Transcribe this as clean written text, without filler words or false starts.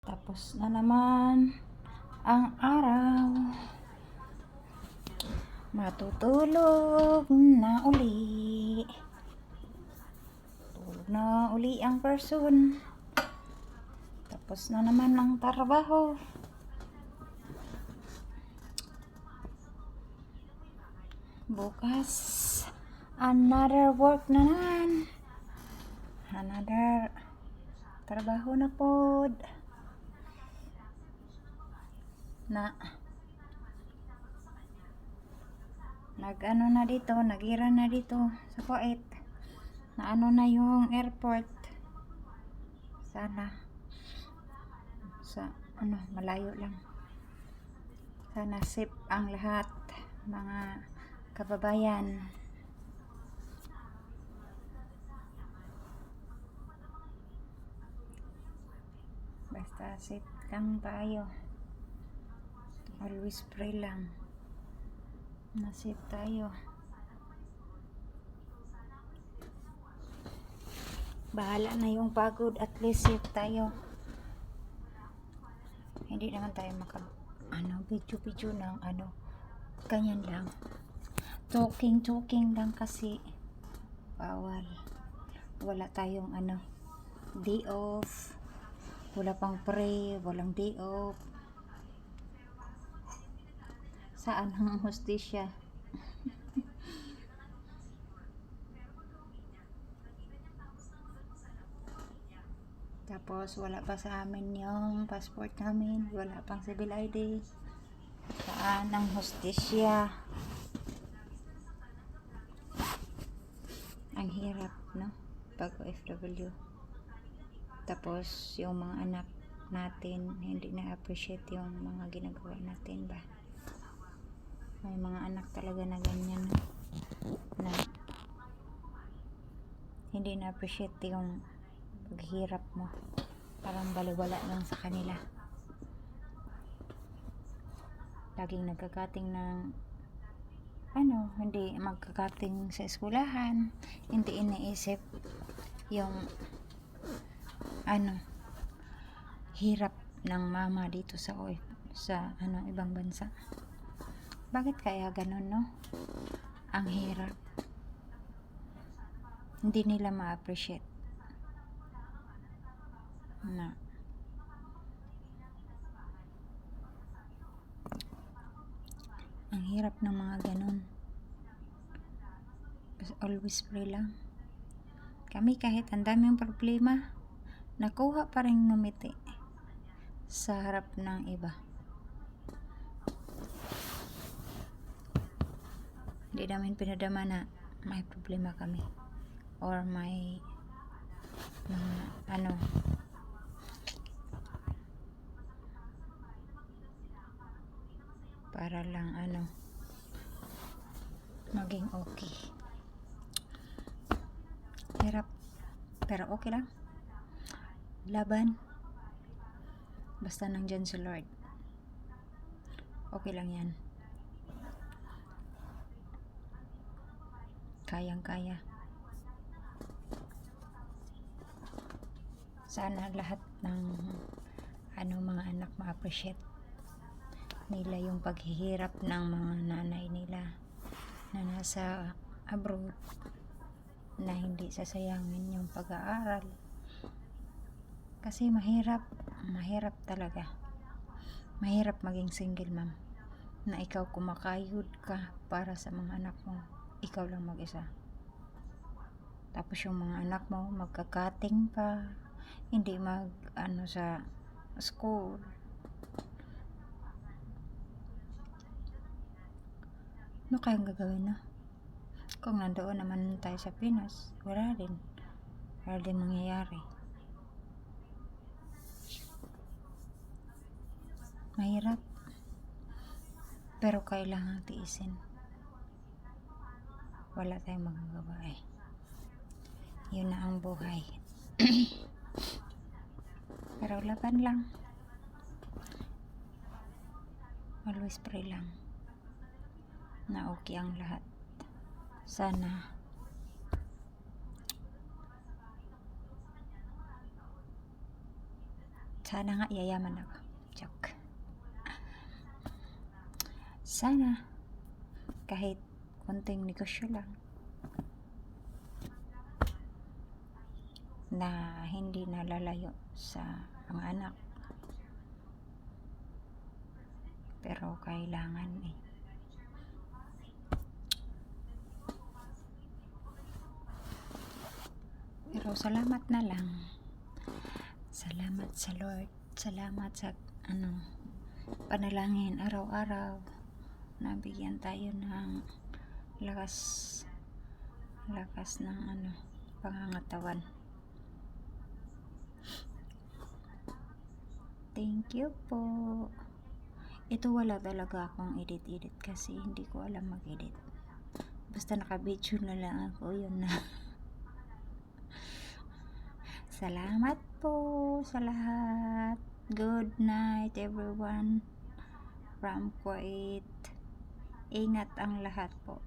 Tapos na naman ang araw. Matutulog na uli. Tulog na uli ang person. Tapos na naman ang trabaho. Bukas, another work na naman. Another trabaho na pod. Nag-ano na dito, nagira na dito sa Kuwait. Na ano na yung airport. Sana sa malayo lang. Sana safe ang lahat, mga kababayan. Basta safe lang tayo. Always pray lang na safe tayo. Bahala na yung pagod, at least safe tayo. Hindi naman tayo video ng ganyan lang. Talking lang kasi bawal. Wala tayong day off. Wala pang pray, walang day off. Saan ang hustisya? Tapos wala pa sa amin yung passport namin, wala pang civil ID. Saan ang hustisya? Ang hirap, no? Pag OFW. Tapos yung mga anak natin hindi na-appreciate yung mga ginagawa natin ba? May mga anak talaga na ganyan, no? Na hindi na-appreciate yung paghirap mo. Parang baliwala lang sa kanila. Laging nagkakating ng hindi magkakating sa eskwelahan, hindi iniisip yung hirap ng mama dito sa ibang bansa. Bakit kaya ganun, no? Ang hirap. Hindi nila ma-appreciate na ang hirap ng mga ganun. Always pray lang. Kami kahit ang daming problema, nakuha pa rin ngumiti sa harap ng iba. Hindi namin pinadama na may problema kami or may para lang maging okay. Hirap pero okay lang. Laban. Basta nandyan si Lord. Okay lang yan. Kayang-kaya. Sana lahat ng mga anak ma-appreciate nila yung paghihirap ng mga nanay nila na nasa abroad, na hindi sasayangin yung pag-aaral. Kasi mahirap talaga. Mahirap maging single mom na ikaw kumakayod ka para sa mga anak mo, ikaw lang mag-isa. Tapos yung mga anak mo magkakating pa, hindi sa school. Ano kayang gagawin, no? Kung nandoon naman tayo sa Pinas, wala din mangyayari. Mahirap, pero kailangan tiisin. Wala tayong magagawa yun na ang buhay. Pero laban lang. Always pray lang na okay ang lahat. Sana Sana nga yayaman ako. Joke. Sana kahit konting negosyo lang na hindi nalalayo sa mga anak. Pero kailangan eh. Pero salamat na lang. Salamat sa Lord. Salamat sa panalangin araw-araw. Nabigyan tayo ng lakas ng pangangatawan. Thank you po. Ito wala talaga akong edit kasi hindi ko alam mag-edit. Basta naka-video na lang ako, yun na. Salamat po sa lahat. Good night everyone from Kuwait. Ingat ang lahat po.